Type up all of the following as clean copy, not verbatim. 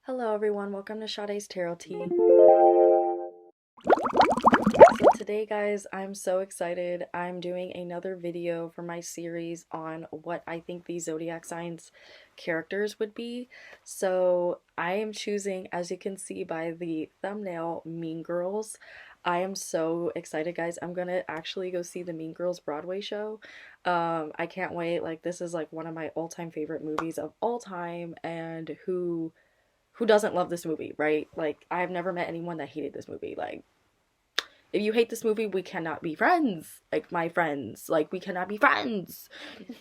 Hello everyone, welcome to Sade's Tarot Tea. So today guys, I'm so excited. I'm doing another video for my series on what I think these zodiac signs characters would be. So I am choosing, as you can see by the thumbnail, Mean Girls. I am so excited guys. I'm gonna actually go see the Mean Girls Broadway show. I can't wait. Like, this is like one of my all-time favorite movies of all time, and who doesn't love this movie, right? Like, I've never met anyone that hated this movie. Like, if you hate this movie, we cannot be friends. Like, my friends. Like, we cannot be friends.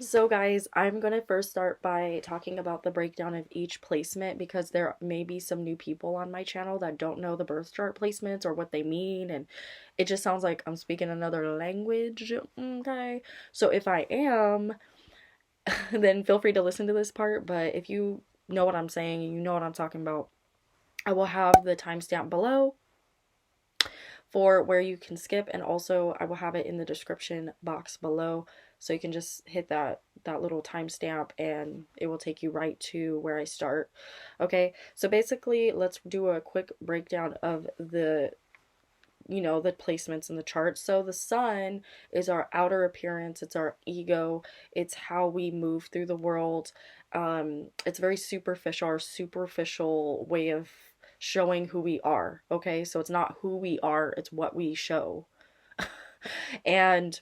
So, guys, I'm gonna first start by talking about the breakdown of each placement because there may be some new people on my channel that don't know the birth chart placements or what they mean, and it just sounds like I'm speaking another language, okay? So, if I am, then feel free to listen to this part, but if you know what I'm saying, you know what I'm talking about, I will have the timestamp below for where you can skip, and also I will have it in the description box below, so you can just hit that little timestamp and it will take you right to where I start. Okay, so basically let's do a quick breakdown of the the placements in the chart. So the sun is our outer appearance, it's our ego, it's how we move through the world. It's very superficial, our superficial way of showing who we are. Okay, so it's not who we are, it's what we show. And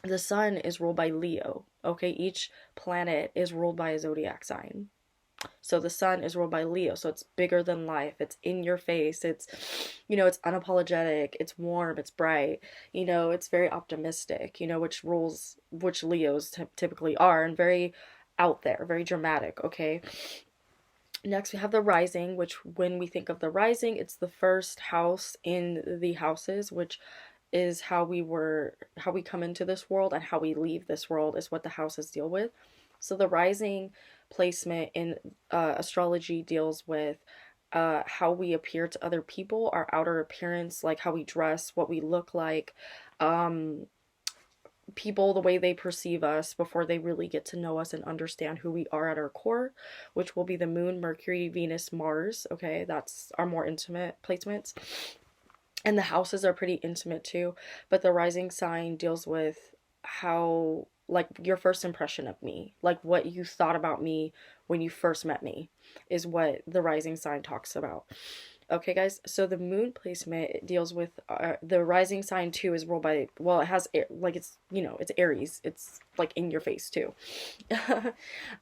the sun is ruled by Leo. Okay, each planet is ruled by a zodiac sign. So the sun is ruled by Leo, so it's bigger than life, it's in your face, it's it's unapologetic, it's warm, it's bright, it's very optimistic, which Leos typically are, and very out there, very dramatic. Okay, next we have the rising, which when we think of the rising, it's the first house in the houses, which is how we come into this world, and how we leave this world is what the houses deal with. So the rising placement in astrology deals with how we appear to other people, our outer appearance, like how we dress, what we look like, people, the way they perceive us before they really get to know us and understand who we are at our core, which will be the moon, Mercury, Venus, Mars. Okay, that's our more intimate placements. And the houses are pretty intimate too, but the rising sign deals with how, like, your first impression of me, like what you thought about me when you first met me, is what the rising sign talks about. Okay, guys, so the moon placement deals with the rising sign too is ruled by, well, it has like, it's Aries, it's like in your face too.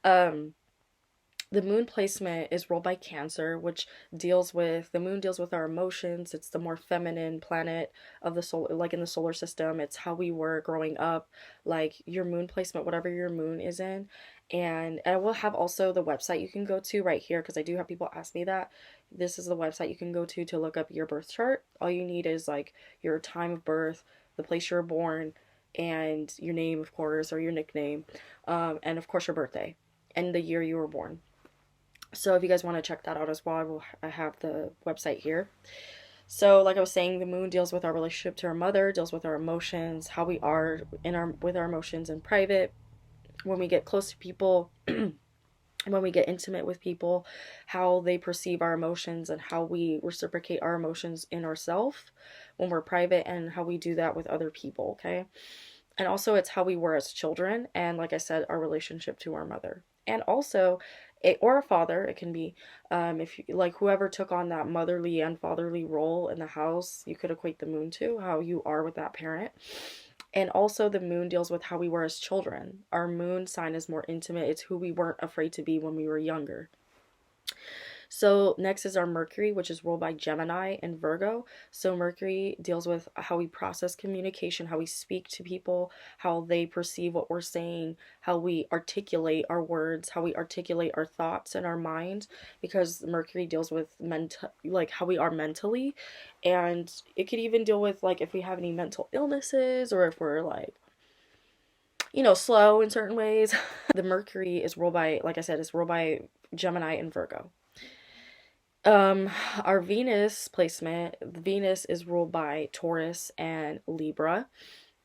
um the moon placement is ruled by Cancer, which the moon deals with our emotions. It's the more feminine planet of the solar, like in the solar system. It's how we were growing up, like your moon placement, whatever your moon is in. And I will have also the website you can go to right here, because I do have people ask me that. This is the website you can go to look up your birth chart. All you need is like your time of birth, the place you were born, and your name, of course, or your nickname, and of course your birthday and the year you were born. So if you guys want to check that out as well, I have the website here. So like I was saying, the moon deals with our relationship to our mother, deals with our emotions, how we are with our emotions in private, when we get close to people, when we get intimate with people, how they perceive our emotions and how we reciprocate our emotions in ourselves when we're private, and how we do that with other people. Okay, and also it's how we were as children, and like I said, our relationship to our mother, and also or a father. It can be if you, like, whoever took on that motherly and fatherly role in the house, you could equate the moon to how you are with that parent. And also the moon deals with how we were as children. Our moon sign is more intimate, it's who we weren't afraid to be when we were younger. So next is our Mercury, which is ruled by Gemini and Virgo. So Mercury deals with how we process communication, how we speak to people, how they perceive what we're saying, how we articulate our words, how we articulate our thoughts and our mind, because Mercury deals with like how we are mentally. And it could even deal with like if we have any mental illnesses, or if we're like slow in certain ways. The Mercury is ruled by, like I said, it's ruled by Gemini and Virgo. Our Venus placement, Venus is ruled by Taurus and Libra,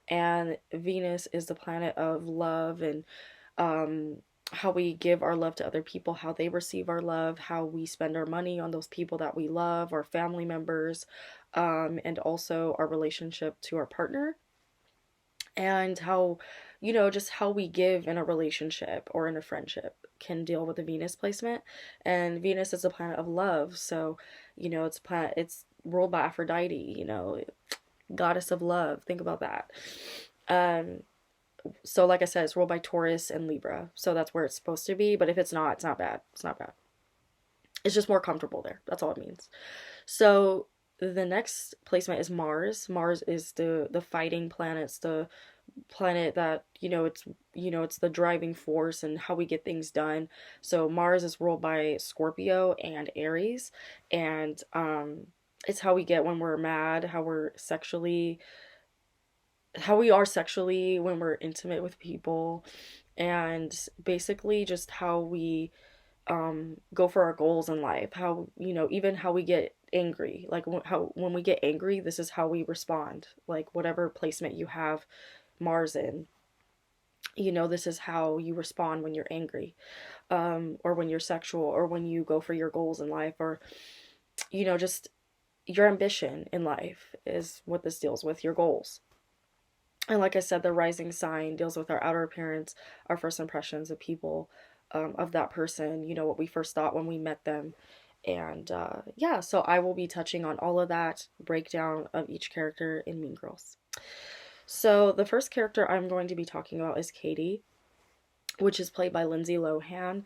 and Venus is the planet of love and how we give our love to other people, how they receive our love, how we spend our money on those people that we love, our family members, and also our relationship to our partner, and how, just how we give in a relationship or in a friendship can deal with the Venus placement. And Venus is a planet of love, so it's ruled by Aphrodite, goddess of love. Think about that. Um, so like I said, it's ruled by Taurus and Libra, so that's where it's supposed to be. But if it's not, it's not bad. It's not bad. It's just more comfortable there. That's all it means. So the next placement is Mars. Mars is the fighting planet. It's the planet that it's the driving force and how we get things done. So Mars is ruled by Scorpio and Aries, and it's how we get when we're mad, how we are sexually when we're intimate with people, and basically just how we go for our goals in life, how even how we get angry, like how when we get angry, this is how we respond, like whatever placement you have Mars in, this is how you respond when you're angry, or when you're sexual, or when you go for your goals in life, or just your ambition in life is what this deals with, your goals. And like I said, the rising sign deals with our outer appearance, our first impressions of people, of that person, what we first thought when we met them. And yeah, so I will be touching on all of that, breakdown of each character in Mean Girls. So the first character I'm going to be talking about is Katie, which is played by Lindsay Lohan.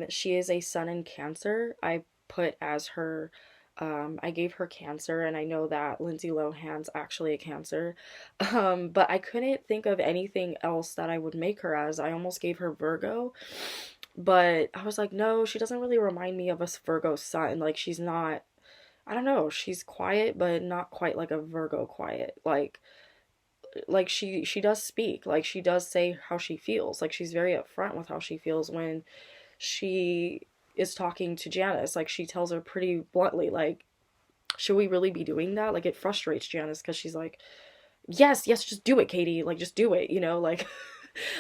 She is a Sun in Cancer. I put as her, I gave her Cancer, and I know that Lindsay Lohan's actually a Cancer. But I couldn't think of anything else that I would make her as. I almost gave her Virgo, but I was like, no, she doesn't really remind me of a Virgo sun. Like, she's not, I don't know, she's quiet, but not quite like a Virgo quiet. Like she does speak, like she does say how she feels, like she's very upfront with how she feels when she is talking to Janice. Like, she tells her pretty bluntly, like, should we really be doing that? Like, it frustrates Janice because she's like, yes, just do it, Katie, like just do it, like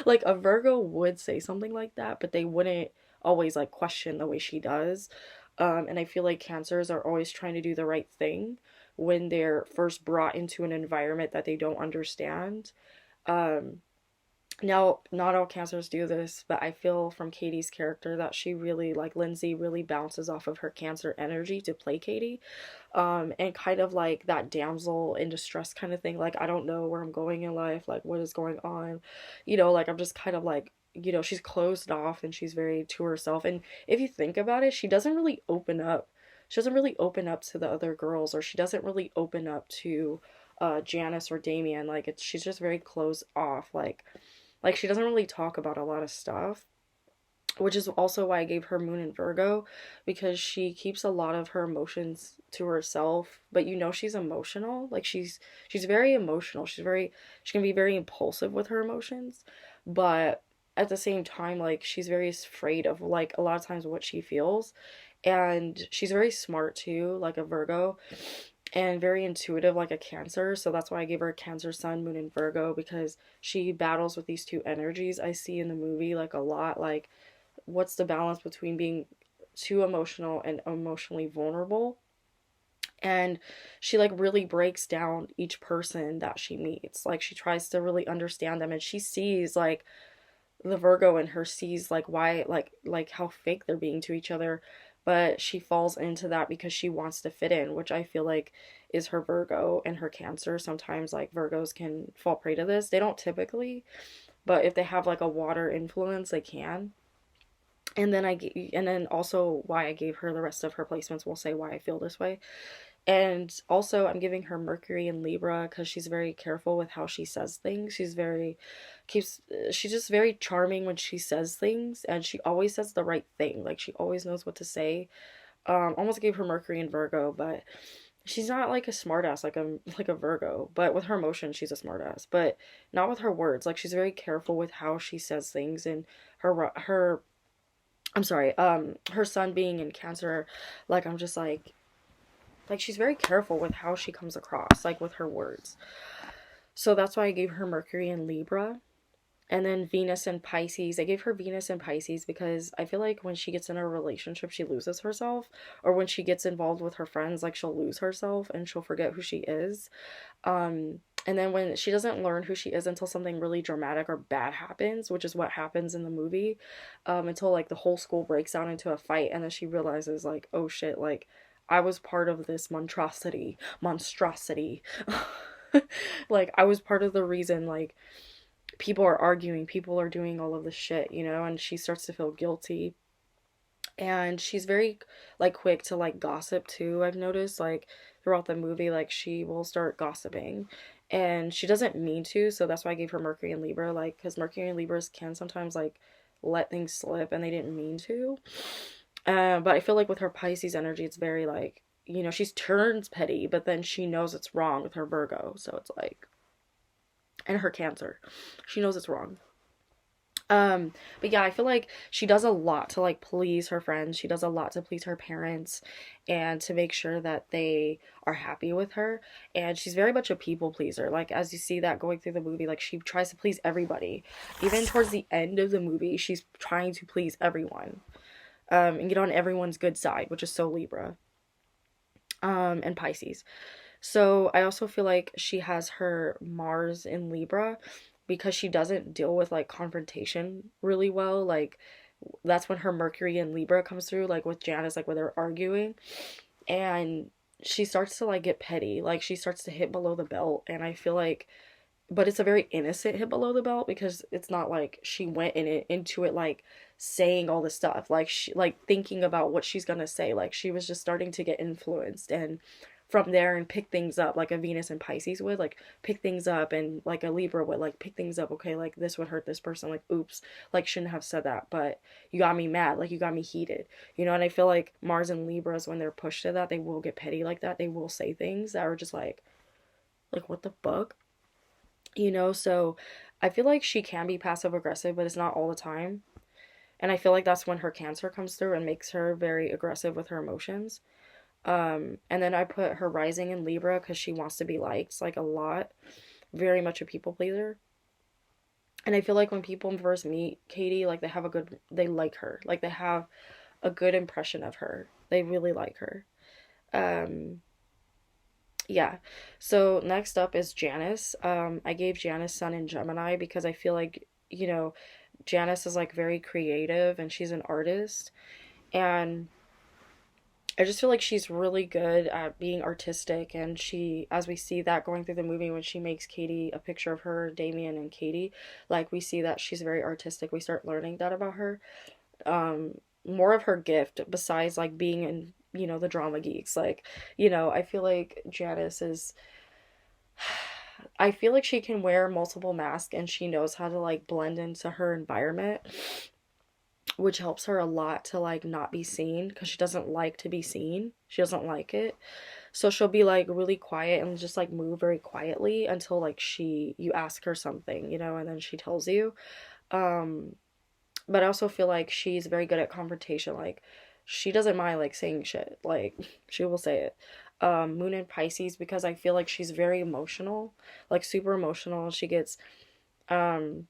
like a Virgo would say something like that, but they wouldn't always like question the way she does. And I feel like Cancers are always trying to do the right thing when they're first brought into an environment that they don't understand. Um, Now, not all Cancers do this, but I feel from Katie's character that she really, like Lindsay, really bounces off of her Cancer energy to play Katie. And kind of like that damsel in distress kind of thing. Like, I don't know where I'm going in life, like, what is going on? Like, I'm just kind of like, she's closed off and she's very to herself. And if you think about it, she doesn't really open up. She doesn't really open up to the other girls, or she doesn't really open up to Janice or Damien. Like, she's just very closed off. Like she doesn't really talk about a lot of stuff, which is also why I gave her Moon in Virgo, because she keeps a lot of her emotions to herself. But she's emotional. Like, she's very emotional. She can be very impulsive with her emotions, but at the same time, like, she's very afraid of, like, a lot of times what she feels. And she's very smart too, like a Virgo, and very intuitive like a Cancer. So that's why I gave her a Cancer Sun, Moon in Virgo, because she battles with these two energies I see in the movie like a lot. Like, what's the balance between being too emotional and emotionally vulnerable? And she like really breaks down each person that she meets. Like, she tries to really understand them, and she sees like the Virgo in her sees like why, like how fake they're being to each other, but she falls into that because she wants to fit in, which I feel like is her Virgo and her Cancer. Sometimes like Virgos can fall prey to this. They don't typically, but if they have like a water influence, they can. And then also why I gave her the rest of her placements will say why I feel this way. And also, I'm giving her Mercury in Libra because she's very careful with how she says things. She's just very charming when she says things, and she always says the right thing. Like, she always knows what to say. Almost gave her Mercury in Virgo, but she's not like a smartass like a Virgo. But with her emotions, she's a smartass. But not with her words. Like, she's very careful with how she says things, and her I'm sorry, her Sun being in Cancer, like, I'm just like she's very careful with how she comes across, like with her words. So that's why I gave her Mercury in Libra. And then Venus and Pisces. I gave her Venus and Pisces because I feel like when she gets in a relationship, she loses herself. Or when she gets involved with her friends, like she'll lose herself and she'll forget who she is. And then when she doesn't learn who she is until something really dramatic or bad happens, which is what happens in the movie, until like the whole school breaks down into a fight, and then she realizes like, oh shit, like I was part of this monstrosity. Like I was part of the reason like people are arguing, people are doing all of this shit, you know, and she starts to feel guilty. And she's very like quick to like gossip too. I've noticed like throughout the movie like she will start gossiping and she doesn't mean to, so that's why I gave her Mercury and Libra, like cuz Mercury and Libras can sometimes like let things slip and they didn't mean to. But I feel like with her Pisces energy it's very like, you know, she turns petty, but then she knows it's wrong with her Virgo. So it's like, and her Cancer. She knows it's wrong. But yeah, I feel like she does a lot to like please her friends. She does a lot to please her parents and to make sure that they are happy with her. And she's very much a people pleaser. Like as you see that going through the movie, like she tries to please everybody. Even towards the end of the movie, she's trying to please everyone. And get on everyone's good side, which is so Libra. And Pisces. So I also feel like she has her Mars in Libra because she doesn't deal with like confrontation really well. Like that's when her Mercury in Libra comes through, like with Janice, like where they're arguing. And she starts to like get petty. Like she starts to hit below the belt. And I feel like, but it's a very innocent hit below the belt because it's not like she went into it like saying all this stuff. Like she like thinking about what she's gonna say. Like she was just starting to get influenced and from there and pick things up like a Venus and Pisces would, like pick things up, and like a Libra would like pick things up. Okay, like this would hurt this person, like oops, like shouldn't have said that, but you got me mad, like you got me heated, you know. And I feel like Mars and Libras, when they're pushed to that, they will get petty like that. They will say things that are just like what the fuck, you know. So I feel like she can be passive aggressive, but it's not all the time. And I feel like that's when her Cancer comes through and makes her very aggressive with her emotions. And then I put her rising in Libra because she wants to be liked, like a lot. Very much a people pleaser. And I feel like when people first meet Katie, like they like her. Like they have a good impression of her. They really like her. Um, yeah. So next up is Janice. I gave Janice Sun in Gemini because I feel like, you know, Janice is like very creative and she's an artist. And I just feel like she's really good at being artistic, and she, as we see that going through the movie when she makes Katie a picture of her, Damien and Katie, like we see that she's very artistic. We start learning that about her. More of her gift besides like being in, you know, the drama geeks. Like, you know, I feel like Janice is. I feel like she can wear multiple masks and she knows how to like blend into her environment, which helps her a lot to like not be seen because she doesn't like to be seen. She doesn't like it. So she'll be like really quiet and just like move very quietly until like you ask her something, you know, and then she tells you. Um but I also feel like she's very good at confrontation. Like she doesn't mind like saying shit. Like she will say it. Moon in Pisces because I feel like she's very emotional, like super emotional. Um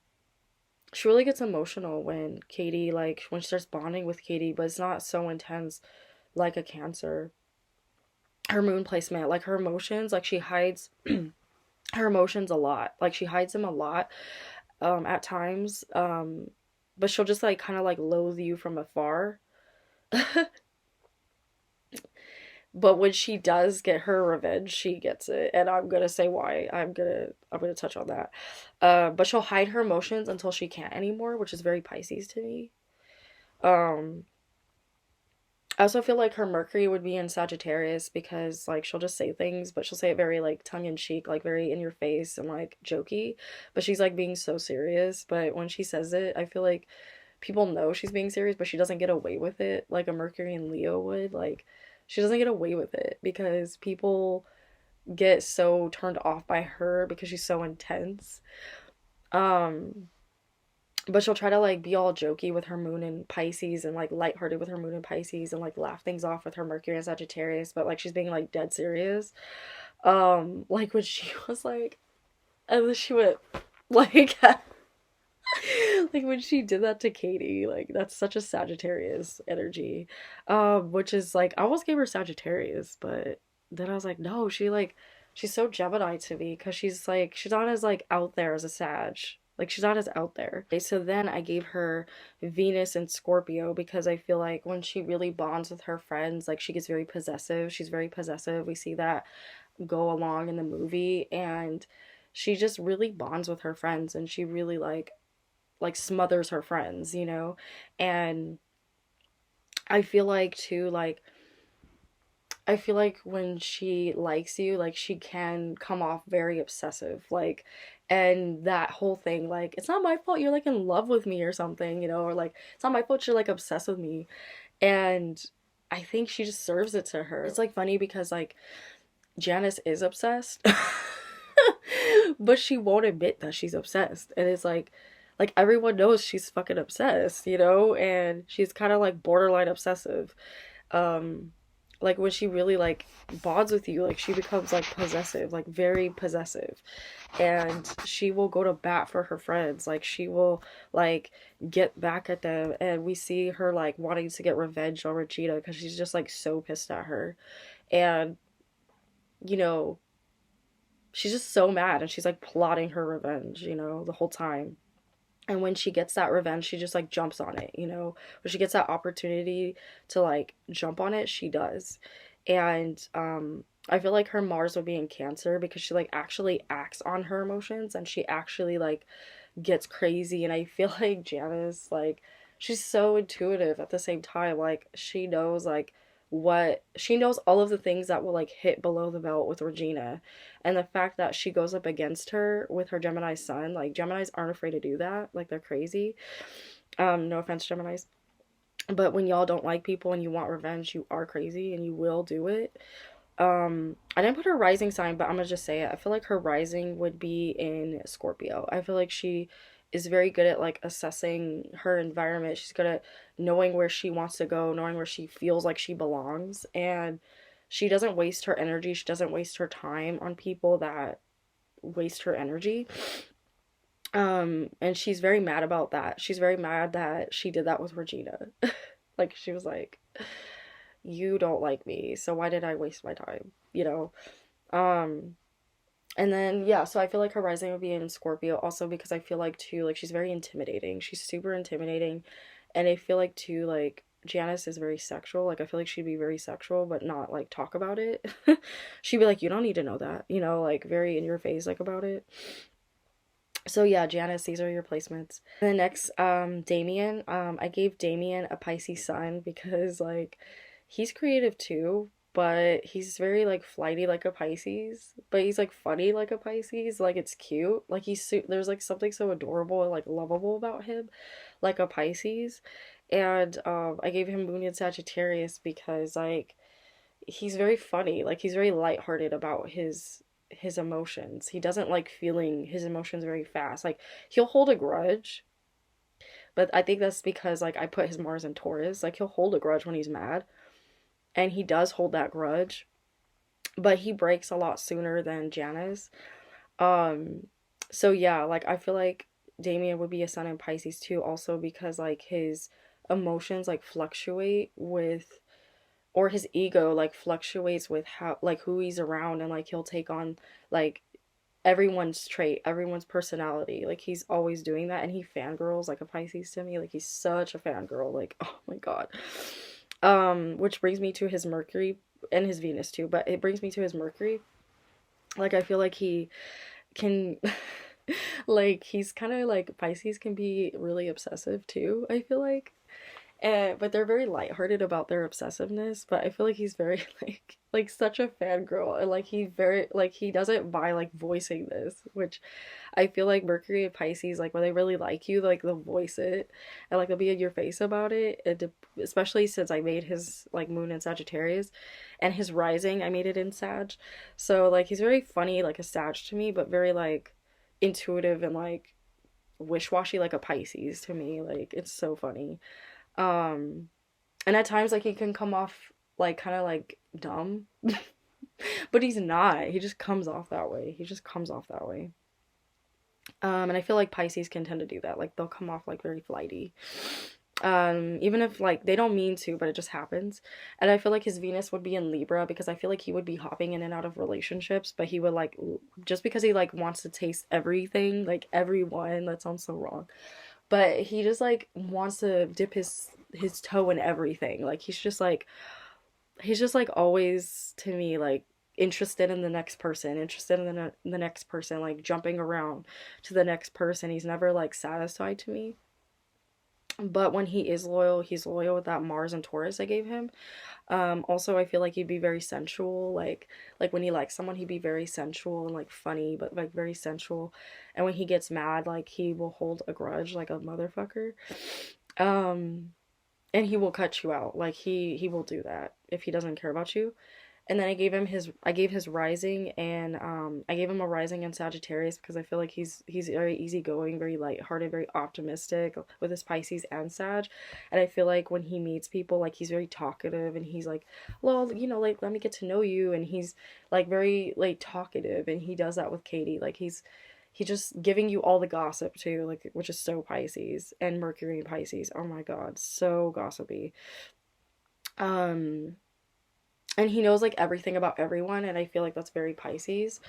she really gets emotional when Katie, like, when she starts bonding with Katie, but it's not so intense like a Cancer. Her moon placement, like, her emotions, like, she hides her emotions a lot. Like, she hides them a lot at times. But she'll just, like, kind of, like, loathe you from afar. But when she does get her revenge, she gets it, and I'm gonna say why. I'm gonna touch on that. But she'll hide her emotions until she can't anymore, which is very Pisces to me. Um, I also feel like her Mercury would be in Sagittarius because like she'll just say things, but she'll say it very like tongue in cheek, like very in your face and like jokey. But she's like being so serious. But when she says it, I feel like people know she's being serious, but she doesn't get away with it like a Mercury and Leo would. Like she doesn't get away with it because people get so turned off by her because she's so intense. Um, but she'll try to like be all jokey with her moon in Pisces and like lighthearted with her moon in Pisces and like laugh things off with her Mercury and Sagittarius, but like she's being like dead serious. Like when she was like, and then she went like Like when she did that to Katie, like that's such a Sagittarius energy. Which is like I almost gave her Sagittarius, but then I was like, no, she's so Gemini to me because she's like she's not as like out there as a Sag. Like she's not as out there. Okay, so then I gave her Venus and Scorpio because I feel like when she really bonds with her friends, like she gets very possessive. She's very possessive. We see that go along in the movie, and she just really bonds with her friends, and she really like smothers her friends, you know? And I feel like too, like I feel like when she likes you, like she can come off very obsessive. Like, and that whole thing, like, it's not my fault you're like in love with me or something, you know, or like, it's not my fault you're like obsessed with me. And I think she just serves it to her. It's like funny because like Janice is obsessed, but she won't admit that she's obsessed. And it's like everyone knows she's fucking obsessed, you know, and she's kind of like borderline obsessive. Um, like when she really like bonds with you, like she becomes like possessive, like very possessive, and she will go to bat for her friends. Like she will like get back at them, and we see her like wanting to get revenge on Regina because she's just like so pissed at her, and you know she's just so mad, and she's like plotting her revenge, you know, the whole time. And when she gets that revenge, she just like jumps on it, you know. When she gets that opportunity to like jump on it, she does. And I feel like her Mars would be in Cancer because she like actually acts on her emotions, and she actually like gets crazy. And I feel like Janice, like, she's so intuitive at the same time. Like, she knows, like, what she knows all of the things that will like hit below the belt with Regina. And the fact that she goes up against her with her Gemini sun, like Geminis aren't afraid to do that. Like they're crazy. No offense, Geminis. But when y'all don't like people and you want revenge, you are crazy and you will do it. I didn't put her rising sign, but I'm gonna just say it. I feel like her rising would be in Scorpio. I feel like she is very good at like assessing her environment. She's good at knowing where she wants to go, knowing where she feels like she belongs, and she doesn't waste her energy. She doesn't waste her time on people that waste her energy. And she's very mad about that. She's very mad that she did that with Regina. Like she was like, you don't like me, so why did I waste my time? You know? Um, and then yeah, so I feel like her rising would be in Scorpio also because I feel like too, like she's very intimidating. She's super intimidating. And I feel like too, like Janice is very sexual. Like I feel like she'd be very sexual, but not like talk about it. She'd be like, you don't need to know that, you know, like very in your face like about it. So yeah, Janice, these are your placements. And then next, Damien. I gave Damien a Pisces sun because like he's creative too, but he's very like flighty like a Pisces, but he's like funny like a Pisces. Like it's cute. Like there's like something so adorable and like lovable about him, like a Pisces. And I gave him Moon in Sagittarius because like he's very funny. Like he's very lighthearted about his emotions. He doesn't like feeling his emotions very fast. Like he'll hold a grudge, but I think that's because like I put his Mars in Taurus. Like he'll hold a grudge when he's mad, and he does hold that grudge, but he breaks a lot sooner than Janice. Um so yeah, like I feel like Damien would be a sun in Pisces too also because like his emotions like fluctuate with, or his ego like fluctuates with how like who he's around, and like he'll take on like everyone's trait, everyone's personality. Like he's always doing that, and he fangirls like a Pisces to me. Like he's such a fangirl. Like oh my god. Which brings me to his Mercury and his Venus too, but it brings me to his Mercury. Like I feel like he can like he's kind of like Pisces can be really obsessive too, I feel like. And but they're very lighthearted about their obsessiveness, but I feel like he's very like such a fangirl, and like he very like he does it by like voicing this, which I feel like Mercury and Pisces, like when they really like you, like they'll voice it and like they'll be in your face about it. And especially since I made his like Moon in Sagittarius, and his rising I made it in Sag, so like he's very funny like a Sag to me, but very like intuitive and like wish-washy like a Pisces to me. Like it's so funny. Um, and at times, like, he can come off, like, kind of, like, dumb. But he's not. He just comes off that way. He just comes off that way. And I feel like Pisces can tend to do that. Like they'll come off like very flighty. Even if like they don't mean to, but it just happens. And I feel like his Venus would be in Libra because I feel like he would be hopping in and out of relationships, but he would like just because he like wants to taste everything, like everyone, that sounds so wrong. But he just like wants to dip his toe in everything. Like he's just like always to me like interested in the next person, interested in the next person, like jumping around to the next person. He's never like satisfied to me. But when he is loyal, he's loyal with that Mars and Taurus I gave him. Also I feel like he'd be very sensual, like when he likes someone, he'd be very sensual and like funny, but like very sensual. And when he gets mad, like he will hold a grudge like a motherfucker. Um, and he will cut you out. Like he will do that if he doesn't care about you. And then I gave his rising, and I gave him a rising in Sagittarius because I feel like he's very easygoing, very lighthearted, very optimistic with his Pisces and Sag. And I feel like when he meets people, like he's very talkative and he's like, well, you know, like let me get to know you, and he's like very like talkative, and he does that with Katie. Like he's just giving you all the gossip too, like which is so Pisces. And Mercury and Pisces. Oh my god, so gossipy. Um and he knows like everything about everyone, and I feel like that's very Pisces.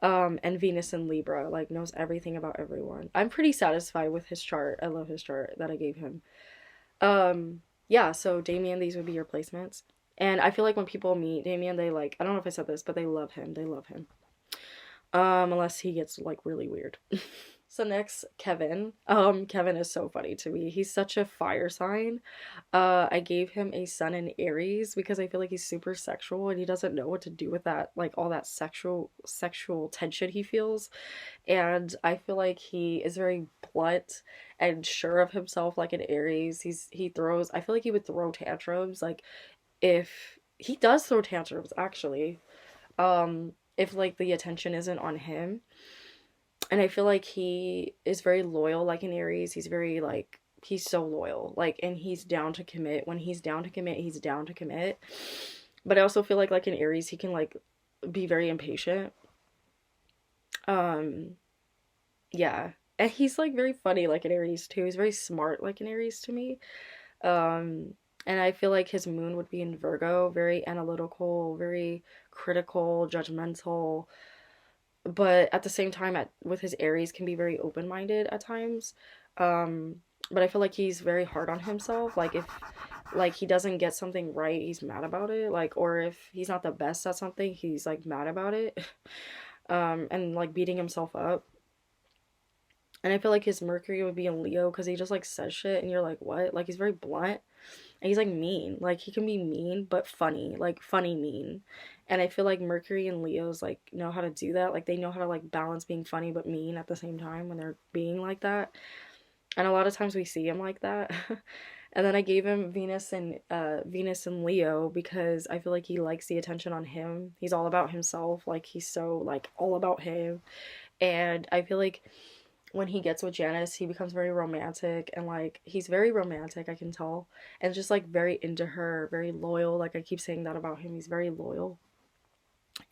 And Venus in Libra like knows everything about everyone. I'm pretty satisfied with his chart. I love his chart that I gave him. Yeah, so Damien, these would be your placements. And I feel like when people meet Damien, they like, I don't know if I said this, but they love him. They love him. Unless he gets like really weird. So next, Kevin. Kevin is so funny to me. He's such a fire sign. I gave him a sun in Aries because I feel like he's super sexual and he doesn't know what to do with that, like all that sexual tension he feels. And I feel like he is very blunt and sure of himself, like an Aries. He throws. I feel like he would throw tantrums. Like if he does throw tantrums, actually. If like the attention isn't on him. And I feel like he is very loyal, like an Aries. He's very like he's so loyal, like, and he's down to commit. When he's down to commit, he's down to commit. But I also feel like an Aries, he can like be very impatient. Um, yeah, and he's like very funny, like an Aries too. He's very smart, like an Aries to me. Um, and I feel like his moon would be in Virgo, very analytical, very critical, judgmental, but at the same time with his Aries can be very open-minded at times. um but I feel like he's very hard on himself. Like if like he doesn't get something right, he's mad about it, like, or if he's not the best at something, he's like mad about it. And like beating himself up. And I feel like his Mercury would be in Leo because he just like says shit and you're like, what? Like he's very blunt. And he's like mean. Like he can be mean but funny, like funny mean. And I feel like Mercury and Leos like know how to do that. Like they know how to like balance being funny but mean at the same time when they're being like that. And a lot of times we see him like that. And then I gave him Venus and Leo because I feel like he likes the attention on him. He's all about himself. Like he's so like all about him. And I feel like when he gets with Janice, he becomes very romantic, and like he's very romantic, I can tell, and just like very into her, very loyal. Like I keep saying that about him, he's very loyal.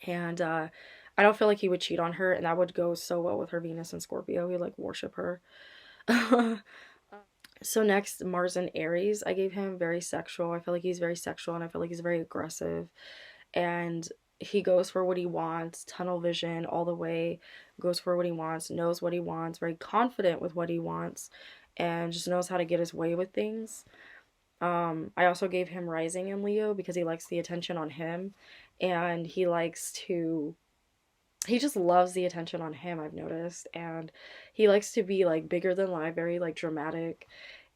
And I don't feel like he would cheat on her, and that would go so well with her Venus and Scorpio. He like worship her. So next, Mars and Aries, I gave him very sexual. I feel like he's very sexual, and I feel like he's very aggressive, and he goes for what he wants, tunnel vision all the way, goes for what he wants, knows what he wants, very confident with what he wants, and just knows how to get his way with things. I also gave him rising in Leo because he likes the attention on him, and he just loves the attention on him, I've noticed. And he likes to be like bigger than life, very like dramatic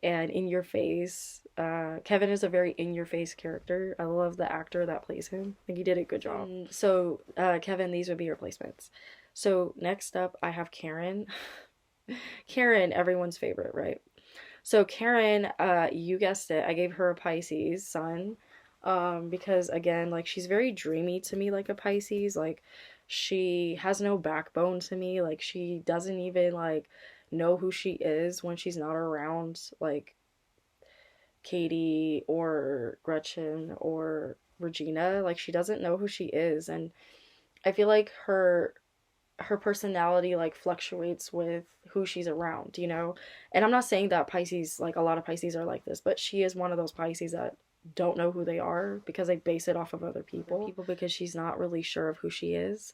and in your face. Kevin is a very in your face character. I love the actor that plays him. I think he did a good job. So Kevin, these would be your placements. So next up I have Karen. Karen, everyone's favorite, right? So Karen, you guessed it, I gave her a Pisces sun. Because again, like she's very dreamy to me, like a Pisces. Like she has no backbone to me. Like she doesn't even like know who she is when she's not around like Katie or Gretchen or Regina. Like she doesn't know who she is. And I feel like her her personality like fluctuates with who she's around, you know? And I'm not saying that Pisces, like a lot of Pisces are like this, but she is one of those Pisces that don't know who they are because they base it off of other people because she's not really sure of who she is.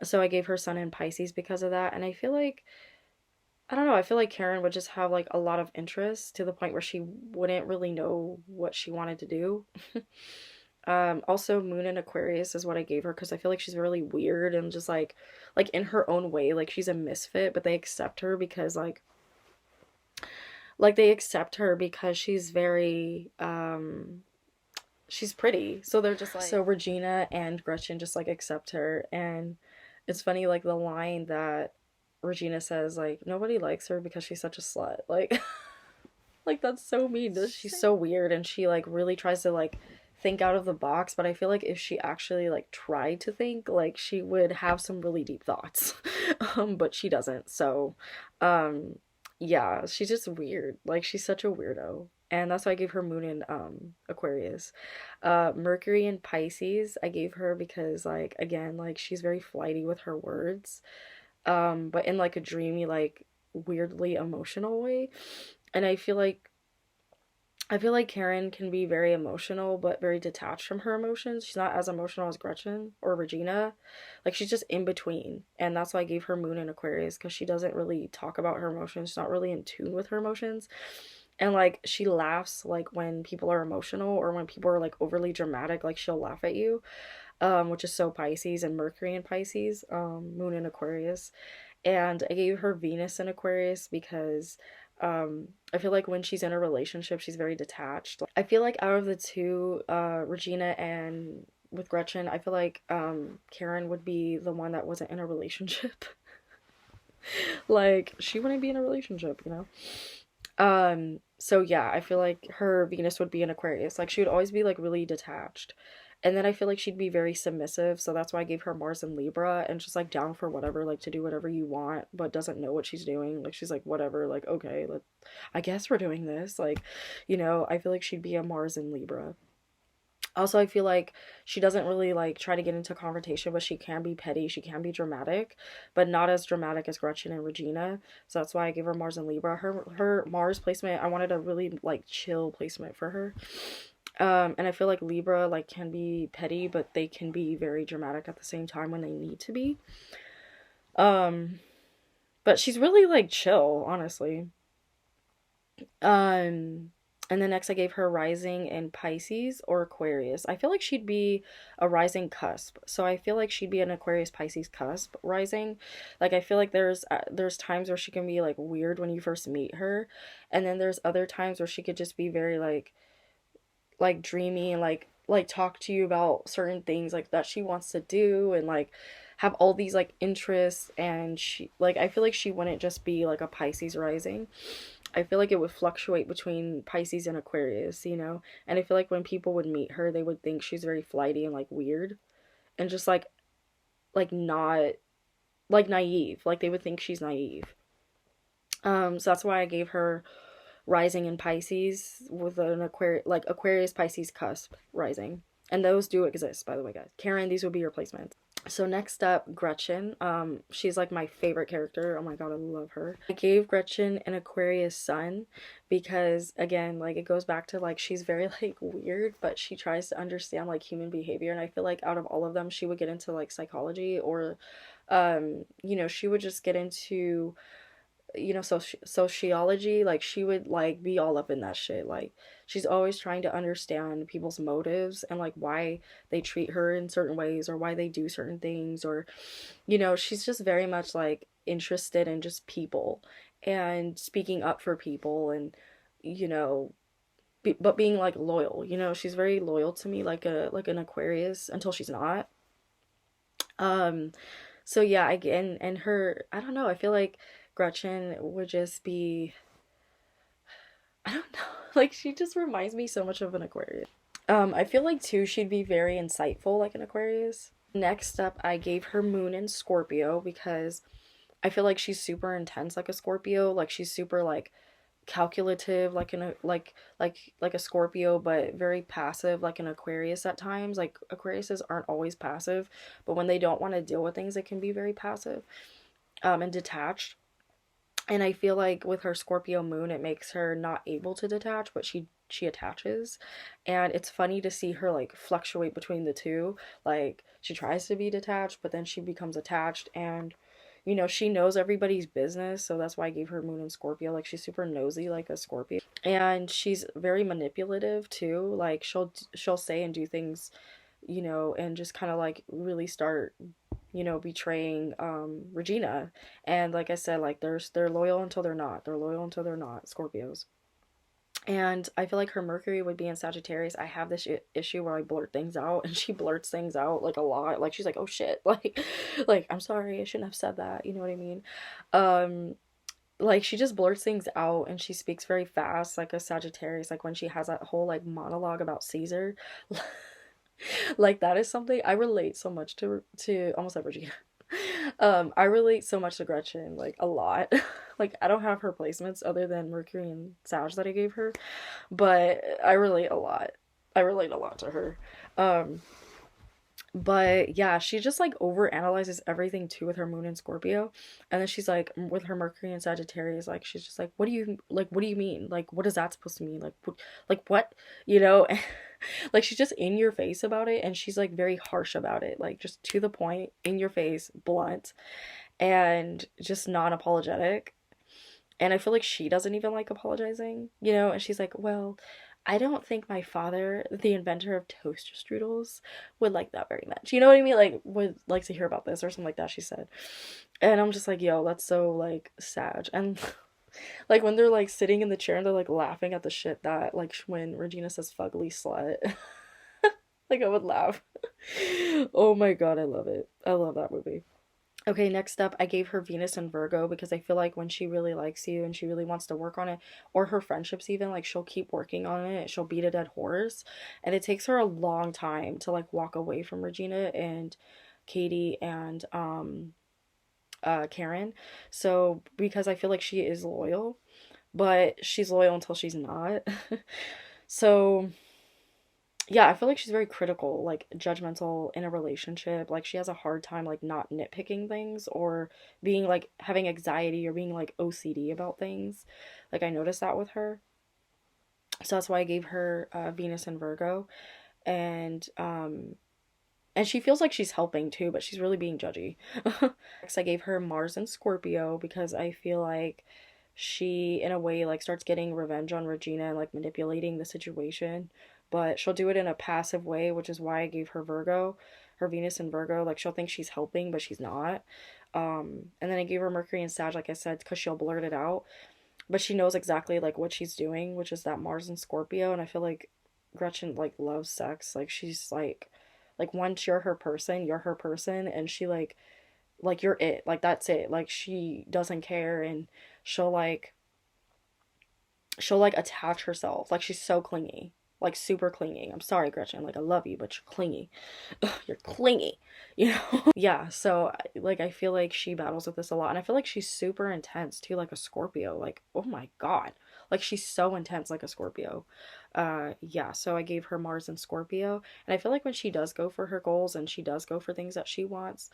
So I gave her sun in Pisces because of that. And I feel like, I don't know, I feel like Karen would just have like a lot of interest to the point where she wouldn't really know what she wanted to do. Also Moon in Aquarius is what I gave her because I feel like she's really weird and just like in her own way, like she's a misfit, but they accept her because like they accept her because she's very she's pretty. So they're just like, so Regina and Gretchen just like accept her. And it's funny, like the line that Regina says, like, nobody likes her because she's such a slut. Like like that's so mean. She's so weird and she like really tries to like think out of the box, but I feel like if she actually like tried to think, like she would have some really deep thoughts. But she doesn't. So yeah, she's just weird. Like she's such a weirdo. And that's why I gave her Moon in Aquarius. Mercury in Pisces I gave her because like again, like she's very flighty with her words. But in like a dreamy, like weirdly emotional way. And I feel like Karen can be very emotional, but very detached from her emotions. She's not as emotional as Gretchen or Regina. Like, she's just in between. And that's why I gave her Moon in Aquarius, because she doesn't really talk about her emotions. She's not really in tune with her emotions. And, like, she laughs, like, when people are emotional or when people are, like, overly dramatic. Like, she'll laugh at you, which is so Pisces and Mercury in Pisces, Moon in Aquarius. And I gave her Venus in Aquarius because I feel like when she's in a relationship, she's very detached. I feel like out of the two, Regina and with Gretchen, I feel like Karen would be the one that wasn't in a relationship. Like she wouldn't be in a relationship, you know? So yeah, I feel like her Venus would be in Aquarius. Like she would always be like really detached. And then I feel like she'd be very submissive, so that's why I gave her Mars in Libra and just like down for whatever, like to do whatever you want, but doesn't know what she's doing. Like she's like whatever, like okay, I guess we're doing this. Like, you know, I feel like she'd be a Mars in Libra. Also, I feel like she doesn't really like try to get into confrontation, but she can be petty, she can be dramatic, but not as dramatic as Gretchen and Regina. So that's why I gave her Mars and Libra. Her Mars placement, I wanted a really like chill placement for her. And I feel like Libra like can be petty, but they can be very dramatic at the same time when they need to be. Um, but she's really like chill, honestly. Um, and then next I gave her rising in Pisces or Aquarius. I feel like she'd be a rising cusp. So I feel like she'd be an Aquarius Pisces cusp rising. Like I feel like there's times where she can be like weird when you first meet her, and then there's other times where she could just be very like dreamy and like talk to you about certain things like that she wants to do and like have all these like interests. And she like I feel like she wouldn't just be like a Pisces rising. I feel like it would fluctuate between Pisces and Aquarius, you know? And I feel like when people would meet her, they would think she's very flighty and like weird and just like not like naive. Like they would think she's naive. So that's why I gave her rising in Pisces with an Aquarius Pisces cusp rising. And those do exist, by the way, guys. Karen, these would be your placements. So next up, Gretchen. She's like my favorite character. Oh my god, I love her. I gave Gretchen an Aquarius sun because again, like it goes back to like she's very like weird, but she tries to understand like human behavior. And I feel like out of all of them, she would get into like psychology or you know, she would just get into you know, sociology. Like she would like be all up in that shit. Like she's always trying to understand people's motives and like why they treat her in certain ways or why they do certain things, or you know, she's just very much like interested in just people and speaking up for people and you know, but being like loyal. You know, she's very loyal to me like an Aquarius until she's not. um so yeah, again, and her, I don't know, I feel like Gretchen would just be, I don't know, like she just reminds me so much of an Aquarius. I feel like too she'd be very insightful like an Aquarius. Next up, I gave her Moon in Scorpio because I feel like she's super intense like a Scorpio. Like she's super like calculative like in a like a Scorpio, but very passive like an Aquarius at times. Like Aquariuses aren't always passive, but when they don't want to deal with things, it can be very passive and detached. And I feel like with her Scorpio moon, it makes her not able to detach, but she attaches. And it's funny to see her like fluctuate between the two. Like she tries to be detached, but then she becomes attached, and she knows everybody's business, so that's why I gave her moon in Scorpio. Like she's super nosy like a Scorpio. And she's very manipulative too. Like she'll say and do things, and just kind of like really start betraying Regina. And like I said, like they're loyal until they're not. They're loyal until they're not, Scorpios. And I feel like her Mercury would be in Sagittarius. I have this issue where I blurt things out, and she blurts things out like a lot. Like she's like, "Oh shit." Like I'm sorry, I shouldn't have said that. You know what I mean? Um like she just blurts things out, and she speaks very fast like a Sagittarius. Like when she has that whole like monologue about Caesar. Like that is something I relate so much to almost like Regina. I relate so much to Gretchen, like a lot. Like I don't have her placements other than Mercury and Sag that I gave her, but I relate a lot. I relate a lot to her. Um, but yeah, she just like over analyzes everything too with her moon in Scorpio. And then she's like with her Mercury and Sagittarius, like she's just like, what do you mean? Like what is that supposed to mean? Like what? You know? Like she's just in your face about it, and she's like very harsh about it. Like just to the point, in your face, blunt, and just non-apologetic. And I feel like she doesn't even like apologizing, and she's like, well, I don't think my father, the inventor of toaster strudels, would like that very much. You know what I mean? Like, would like to hear about this or something like that, she said. And I'm just like, yo, that's so, like, sad. And, like, when they're, like, sitting in the chair and they're, like, laughing at the shit that, like, when Regina says fugly slut, like, I would laugh. Oh my god, I love it. I love that movie. Okay, next up, I gave her Venus and Virgo because I feel like when she really likes you and she really wants to work on it, or her friendships even, like she'll keep working on it. She'll beat a dead horse. And it takes her a long time to like walk away from Regina and Katie and Karen. So because I feel like she is loyal, but she's loyal until she's not. So yeah, I feel like she's very critical, like judgmental in a relationship. Like she has a hard time like not nitpicking things or being like having anxiety or being like OCD about things. Like I noticed that with her. So that's why I gave her Venus and Virgo. And and she feels like she's helping too, but she's really being judgy. Next I gave her Mars and Scorpio because I feel like she in a way like starts getting revenge on Regina and like manipulating the situation, but she'll do it in a passive way, which is why I gave her Virgo, her Venus and Virgo. Like she'll think she's helping, but she's not. And then I gave her Mercury and Sag, like I said, because she'll blurt it out, but she knows exactly like what she's doing, which is that Mars and Scorpio. And I feel like Gretchen like loves sex. Like she's like once you're her person, and she like you're it. Like that's it. Like she doesn't care, and she'll like she'll like attach herself. Like she's so clingy. Like super clingy. I'm sorry, Gretchen. Like I love you, but you're clingy. You're clingy. You know? Yeah, so like I feel like she battles with this a lot. And I feel like she's super intense too, like a Scorpio. Like, oh my God. Like she's so intense like a Scorpio. Yeah, so I gave her Mars and Scorpio. And I feel like when she does go for her goals and she does go for things that she wants,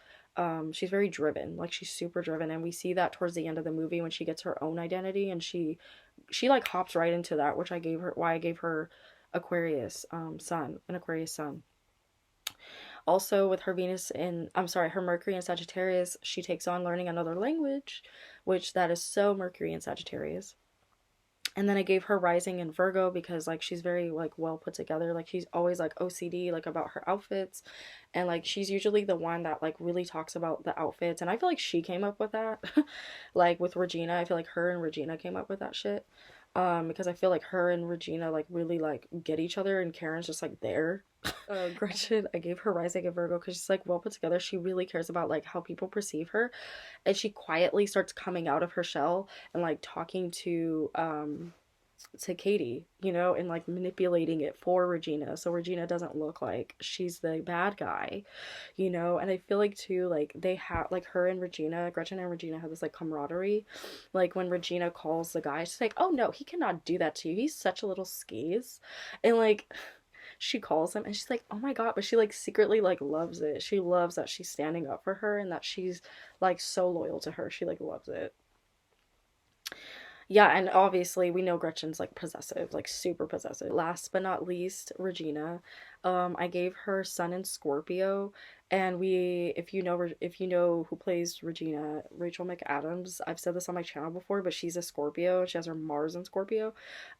she's very driven. Like she's super driven. And we see that towards the end of the movie when she gets her own identity, and she like hops right into that, which I gave her why I gave her Aquarius sun, an Aquarius sun. Also with her Venus in I'm sorry, her Mercury in Sagittarius, she takes on learning another language, which that is so Mercury in Sagittarius. And then I gave her rising in Virgo because like she's very like well put together. Like she's always like OCD like about her outfits, and like she's usually the one that like really talks about the outfits, and I feel like she came up with that. Like with Regina, I feel like her and Regina came up with that shit. Because I feel like her and Regina like really like get each other, and Karen's just like there. Gretchen, I gave her rising in Virgo because she's like well put together. She really cares about like how people perceive her, and she quietly starts coming out of her shell and like talking to to Katie, you know, and like manipulating it for Regina so Regina doesn't look like she's the bad guy, you know. And I feel like too, like they have like her and Regina, Gretchen and Regina have this like camaraderie. Like when Regina calls the guy, she's like, "Oh no, he cannot do that to you. He's such a little skis." And like she calls him and she's like, "Oh my god," but she like secretly like loves it. She loves that she's standing up for her and that she's like so loyal to her. She like loves it. Yeah, and obviously we know Gretchen's like possessive, like super possessive. Last but not least, Regina. I gave her Sun in Scorpio, and we, if you know who plays Regina, Rachel McAdams. I've said this on my channel before, but she's a Scorpio. She has her Mars in Scorpio.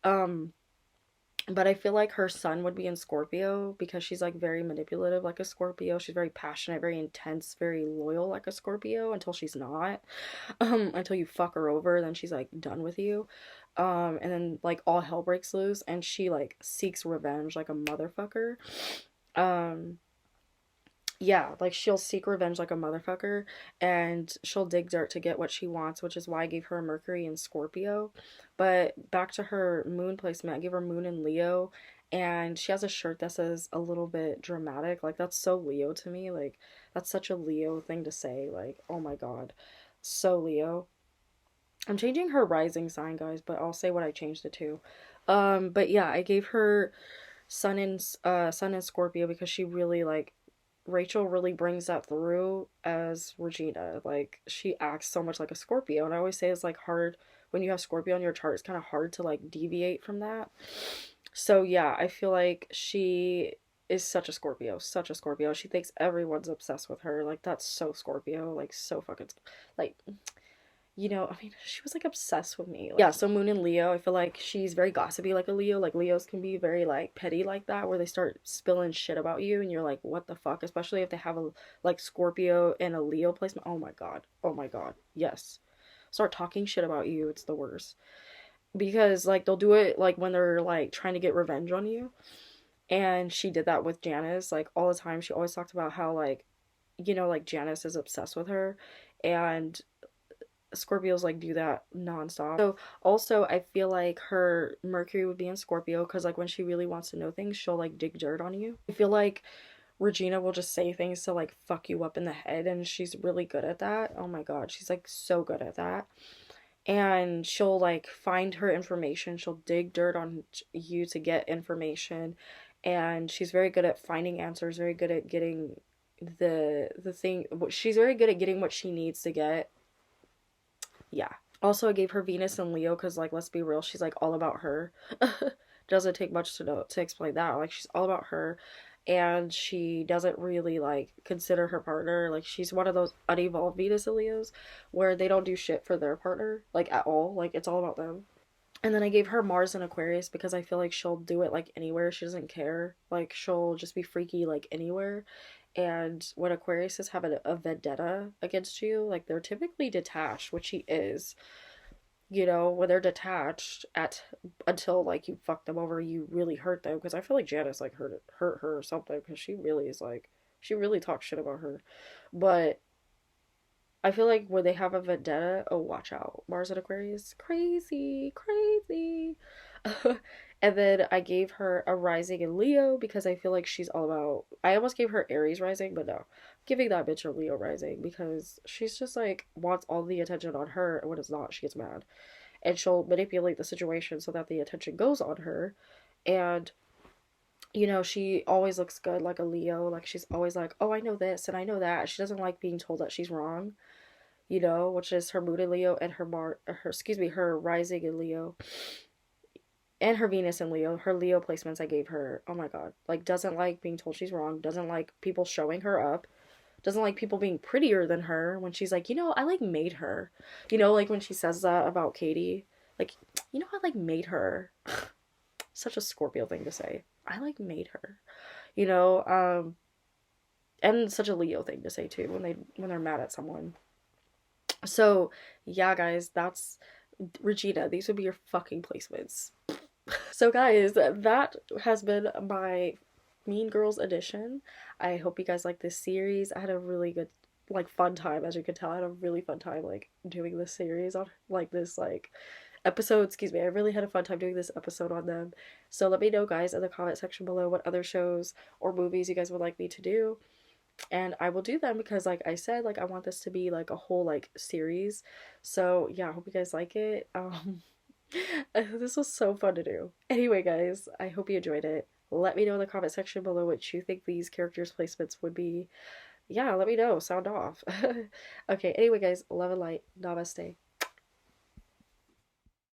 Um, but I feel like her Sun would be in Scorpio because she's like very manipulative like a Scorpio. She's very passionate, very intense, very loyal like a Scorpio until she's not. Until you fuck her over, then she's like done with you. And then like all hell breaks loose and she like seeks revenge like a motherfucker. Um yeah, like she'll seek revenge like a motherfucker and she'll dig dirt to get what she wants, which is why I gave her a Mercury in Scorpio. But back to her moon placement, I gave her moon in Leo and she has a shirt that says a little bit dramatic. Like that's so Leo to me. Like that's such a Leo thing to say. Like, oh my god. So Leo. I'm changing her rising sign, guys, but I'll say what I changed it to. But yeah, I gave her Sun in Scorpio because she really like Rachel really brings that through as Regina. Like she acts so much like a Scorpio, and I always say it's like hard when you have Scorpio on your chart. It's kind of hard to like deviate from that. So yeah, I feel like she is such a Scorpio, such a Scorpio. She thinks everyone's obsessed with her. Like that's so Scorpio, like so fucking like you know, I mean, she was like obsessed with me. Like, yeah, so Moon and Leo, I feel like she's very gossipy like a Leo. Like Leos can be very like petty like that, where they start spilling shit about you and you're like, what the fuck? Especially if they have a like Scorpio and a Leo placement. Oh my god. Oh my god. Yes. Start talking shit about you. It's the worst. Because like they'll do it like when they're like trying to get revenge on you. And she did that with Janice like all the time. She always talked about how like you know like Janice is obsessed with her and Scorpios like do that nonstop. So also I feel like her Mercury would be in Scorpio because like when she really wants to know things, she'll like dig dirt on you. I feel like Regina will just say things to like fuck you up in the head and she's really good at that. Oh my god, she's like so good at that. And she'll like find her information, she'll dig dirt on you to get information and she's very good at finding answers, very good at getting the thing she's very good at getting what she needs to get. Yeah. Also, I gave her Venus and Leo because, like, let's be real, she's like all about her. Doesn't take much to know to explain that. Like, she's all about her, and she doesn't really like consider her partner. Like, she's one of those unevolved Venus and Leos where they don't do shit for their partner, like at all. Like, it's all about them. And then I gave her Mars and Aquarius because I feel like she'll do it like anywhere. She doesn't care. Like she'll just be freaky like anywhere. And when Aquariuses have a vendetta against you, like they're typically detached, which she is. You know, when they're detached at until like you fuck them over, you really hurt them. Because I feel like Janice like hurt her or something. Because she really is like she really talks shit about her. But I feel like when they have a vendetta, oh, watch out. Mars and Aquarius, crazy, crazy. And then I gave her a rising in Leo because I feel like she's all about. I almost gave her Aries rising, but no. I'm giving that bitch a Leo rising because she's just like wants all the attention on her, and when it's not, she gets mad. And she'll manipulate the situation so that the attention goes on her. And you know, she always looks good like a Leo. Like she's always like, oh, I know this and I know that. She doesn't like being told that she's wrong, you know, which is her moon in Leo and her rising in Leo and her Venus in Leo. Her Leo placements I gave her. Oh my god. Like doesn't like being told she's wrong, doesn't like people showing her up, doesn't like people being prettier than her when she's like, you know, I like made her. You know, like when she says that about Katie, like, you know, I like made her. Such a Scorpio thing to say. I like made her. You know, and such a Leo thing to say too when they're mad at someone. So, yeah, guys, that's Regina. These would be your fucking placements. So, guys, that has been my Mean Girls edition. I hope you guys like this series. I had a really good, like, fun time. As you can tell, I had a really fun time, like, doing this series on, like, this, like, episode, excuse me. I really had a fun time doing this episode on them. So let me know, guys, in the comment section below what other shows or movies you guys would like me to do. And I will do them because, like I said, like I want this to be like a whole like series. So yeah, I hope you guys like it. This was so fun to do. Anyway, guys, I hope you enjoyed it. Let me know in the comment section below what you think these characters' placements would be. Yeah, let me know. Sound off. Okay, anyway, guys, love and light. Namaste.